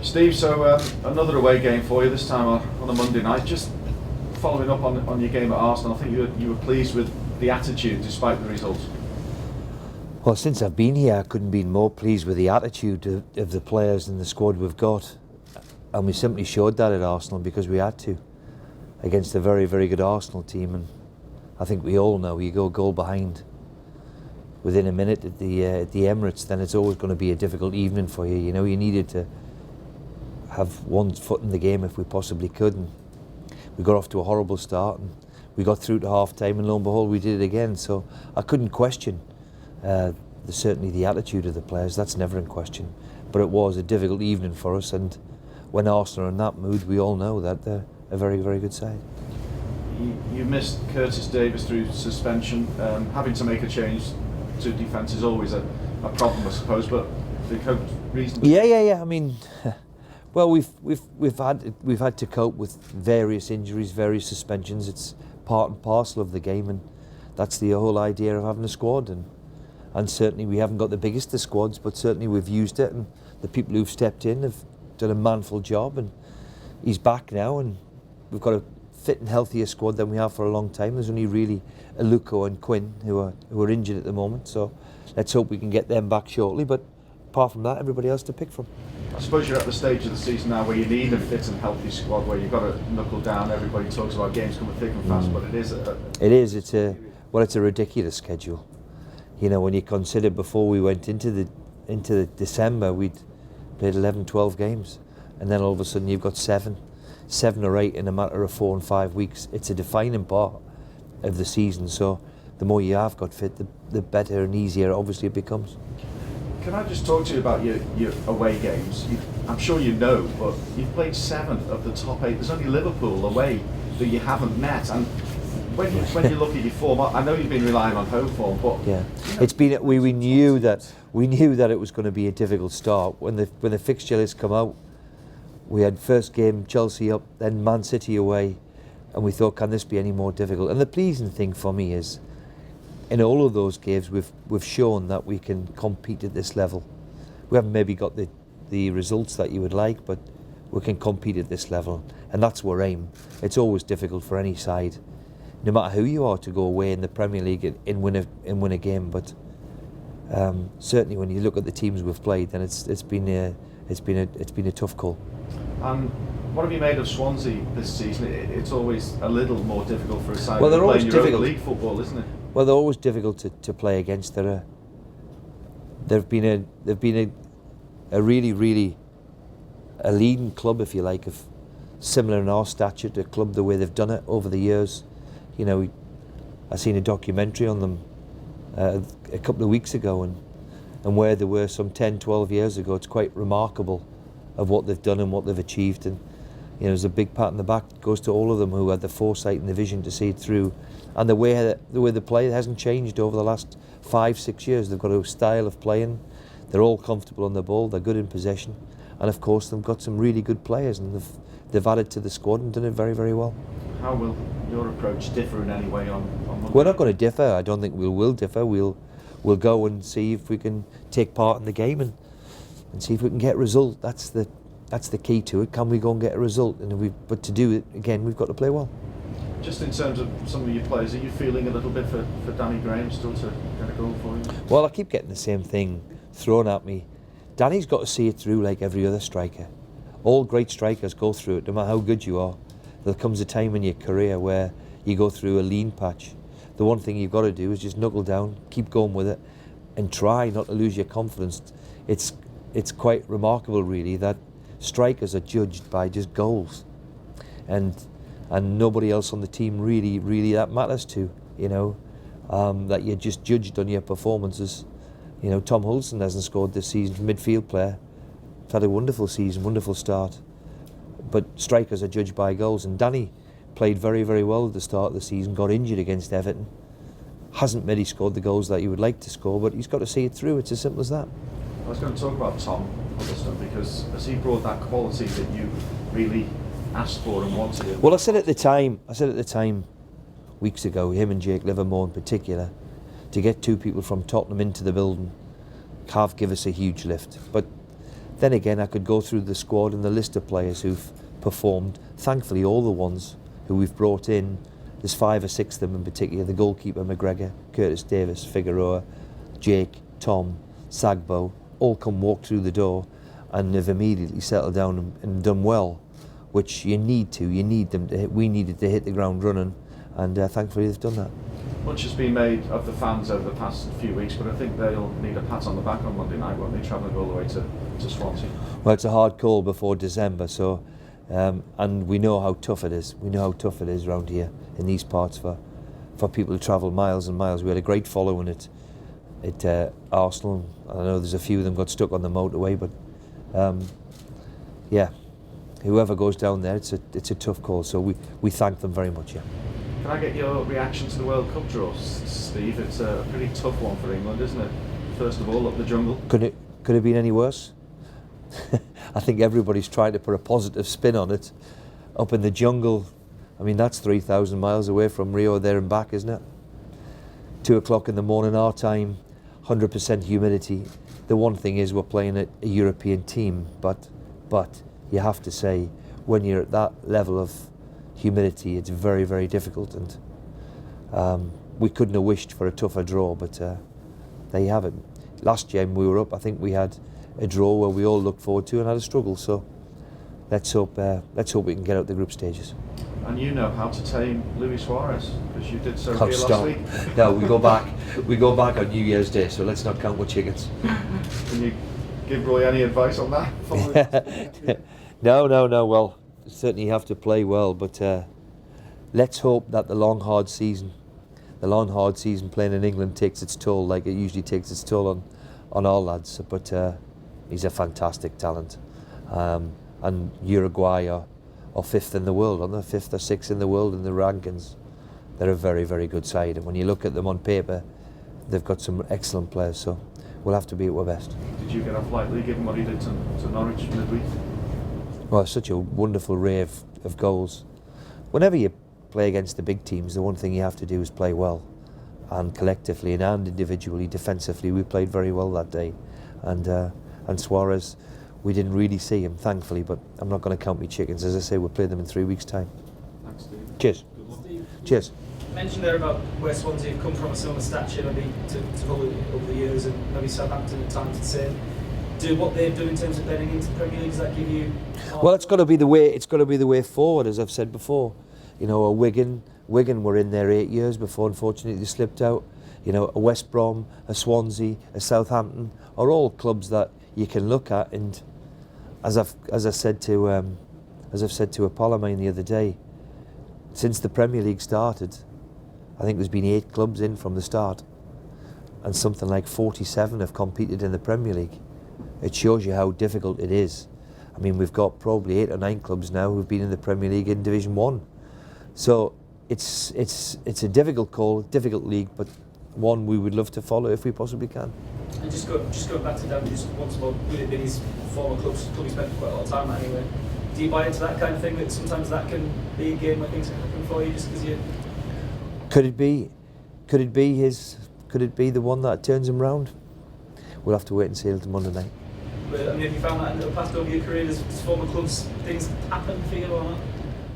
Steve, so another away game for you, this time on a Monday night. Just following up on your game at Arsenal, I think you were pleased with the attitude despite the results. Well, since I've been here, I couldn't be more pleased with the attitude of the players and the squad we've got. And we simply showed that at Arsenal because we had to, against a very, very good Arsenal team. And I think we all know you go a goal behind within a minute at the Emirates, then it's always going to be a difficult evening for you. You know, you needed to have one foot in the game if we possibly could. And we got off to a horrible start, and we got through to half time, and lo and behold, we did it again. So I couldn't question certainly the attitude of the players. That's never in question. But it was a difficult evening for us, and when Arsenal are in that mood, we all know that they're a very, very good side. You missed Curtis Davies through suspension. Having to make a change to defence is always a problem, I suppose. But they coped reasonably. Yeah. I mean, well, we've had to cope with various injuries, various suspensions. It's part and parcel of the game, and that's the whole idea of having a squad. And certainly we haven't got the biggest of squads, but certainly we've used it, and the people who've stepped in have done a manful job. And he's back now, and we've got a fit and healthier squad than we have for a long time. There's only really Aluko and Quinn who are injured at the moment, so let's hope we can get them back shortly. But apart from that, everybody else to pick from. I suppose you're at the stage of the season now where you need a fit and healthy squad, where you've got to knuckle down. Everybody talks about games coming thick and fast, but it is. It's a ridiculous schedule. You know, when you consider before we went into the December, we'd played 11, 12 games, and then all of a sudden you've got seven or eight in a matter of 4 and 5 weeks. It's a defining part of the season. So the more you have got fit, the better and easier obviously it becomes. Can I just talk to you about your away games? I'm sure you know, but you've played 7 of the top 8. There's only Liverpool away that you haven't met. And when you look at your form, I know you've been relying on home form, but yeah, it's been. We knew that it was going to be a difficult start when the fixture list come out. We had first game Chelsea up, then Man City away, and we thought, can this be any more difficult? And the pleasing thing for me is, in all of those games, we've shown that we can compete at this level. We haven't maybe got the results that you would like, but we can compete at this level, and that's our aim. It's always difficult for any side, no matter who you are, to go away in the Premier League and win a game. But certainly, when you look at the teams we've played, then it's been a tough call. And what have you made of Swansea this season? It's always a little more difficult for a side. Well, they're always playing difficult. Europa League football, isn't it? Well, they're always difficult to play against. They've been a really, really a leading club, if you like, of similar in our stature to a club the way they've done it over the years. You know, I seen a documentary on them a couple of weeks ago, and where they were some 10, 12 years ago. It's quite remarkable of what they've done and what they've achieved. And you know, there's a big pat on the back goes to all of them who had the foresight and the vision to see it through. And the way they play hasn't changed over the last 5-6 years. They've got a style of playing. They're all comfortable on the ball. They're good in possession, and of course they've got some really good players, and they've added to the squad and done it very, very well. How will your approach differ in any way on Monday? We're not going to differ. I don't think we will differ. We'll go and see if we can take part in the game and see if we can get a result. That's the key to it. Can we go and get a result? But to do it again, we've got to play well. Just in terms of some of your players, are you feeling a little bit for Danny Graham still to get a goal for you? Well, I keep getting the same thing thrown at me. Danny's got to see it through like every other striker. All great strikers go through it, no matter how good you are. There comes a time in your career where you go through a lean patch. The one thing you've got to do is just knuckle down, keep going with it, and try not to lose your confidence. It's quite remarkable, really, that strikers are judged by just goals, and nobody else on the team really that matters to. You know, that you're just judged on your performances. You know, Tom Hulson hasn't scored this season. Midfield player, had a wonderful season, wonderful start. But strikers are judged by goals, and Danny played very, very well at the start of the season, got injured against Everton, hasn't maybe scored the goals that you would like to score, but he's got to see it through. It's as simple as that. I was going to talk about Tom Huddleston, because has he brought that quality that you really asked for and wanted? Well, I said at the time, weeks ago, him and Jake Livermore in particular, to get two people from Tottenham into the building, have give us a huge lift. But Then again, I could go through the squad and the list of players who've performed. Thankfully, all the ones who we've brought in, there's 5 or 6 of them in particular, the goalkeeper McGregor, Curtis Davis, Figueroa, Jake, Tom, Sagbo, all come walk through the door and have immediately settled down and done well, which you need them to hit. We needed to hit the ground running, and thankfully they've done that. Much has been made of the fans over the past few weeks, but I think they'll need a pat on the back on Monday night, won't they, travelling all the way to Swansea? Well, it's a hard call before December, so and we know how tough it is. We know how tough it is around here in these parts for people to travel miles and miles. We had a great following at Arsenal. I know there's a few of them got stuck on the motorway, but yeah, whoever goes down there, it's a tough call. So we thank them very much. Yeah. Can I get your reaction to the World Cup draw, Steve? It's a pretty tough one for England, isn't it? First of all, up the jungle. Could it have been any worse? I think everybody's trying to put a positive spin on it. Up in the jungle, I mean, that's 3,000 miles away from Rio, there and back, isn't it? 2 o'clock in the morning, our time, 100% humidity. The one thing is we're playing a European team, but you have to say, when you're at that level of humidity, it's very, very difficult, and we couldn't have wished for a tougher draw, but there you have it. Last year when we were up, I think we had a draw where we all looked forward to and had a struggle, so let's hope we can get out the group stages. And you know how to tame Luis Suarez, because you did so here last week. No, we go back on New Year's Day, so let's not count with chickens. Can you give Roy any advice on that? No, well, certainly you have to play well, but let's hope that the long hard season playing in England takes its toll, like it usually takes its toll on our lads, but he's a fantastic talent, and Uruguay are 5th in the world, aren't they? 5th or 6th in the world in the rankings. They're a very, very good side, and when you look at them on paper, they've got some excellent players, so we'll have to be at our best. Did you get off lightly given what he did to Norwich midweek? Well, such a wonderful array of goals. Whenever you play against the big teams, the one thing you have to do is play well, and collectively and individually, defensively, we played very well that day, and Suarez, we didn't really see him, thankfully, but I'm not going to count me chickens. As I say, we'll play them in 3 weeks' time. Thanks, Steve. Cheers. Steve, Cheers. you mentioned there about where Swansea have come from, a similar stature maybe to Hull over the years, and maybe Southampton at times the same. Do what they've done in terms of getting into the Premier League, does that give you? Well, it's got to be the way. It's got to be the way forward, as I've said before. You know, a Wigan were in there 8 years before, unfortunately, they slipped out. You know, a West Brom, a Swansea, a Southampton are all clubs that you can look at, and as I've said to a pal of mine the other day, since the Premier League started, I think there's been 8 clubs in from the start, and something like 47 have competed in the Premier League. It shows you how difficult it is. I mean, we've got probably 8 or 9 clubs now who've been in the Premier League in Division 1. So it's a difficult call, difficult league, but one we would love to follow if we possibly can. And just going back to Dan, just once more, with it being his former club he spent quite a lot of time at anyway. Do you buy into that kind of thing, that sometimes that can be a game where things can happen for you just because you... Could it be the one that turns him round? We'll have to wait and see until Monday night. But, I mean, have you found that in the past over your career, as former clubs, things happen for you or not?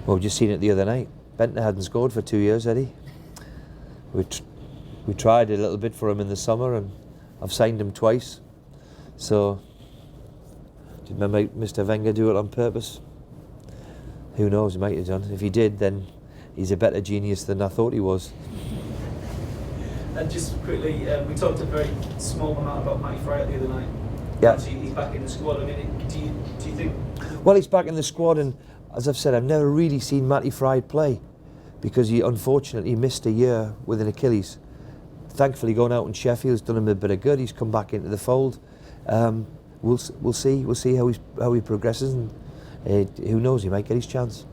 Well, we've just seen it the other night. Benton hadn't scored for 2 years, had he? We tried a little bit for him in the summer, and I've signed him twice. So, did Mr. Wenger do it on purpose? Who knows, he might have done. If he did, then he's a better genius than I thought he was. And just quickly, we talked a very small amount about Matty Fryatt the other night. Yeah. Actually, he's back in the squad. I mean, do you think... Well, he's back in the squad, and as I've said, I've never really seen Matty Fryatt play, because he unfortunately missed a year with an Achilles. Thankfully, going out in Sheffield has done him a bit of good. He's come back into the fold. We'll see how he progresses, and who knows, he might get his chance.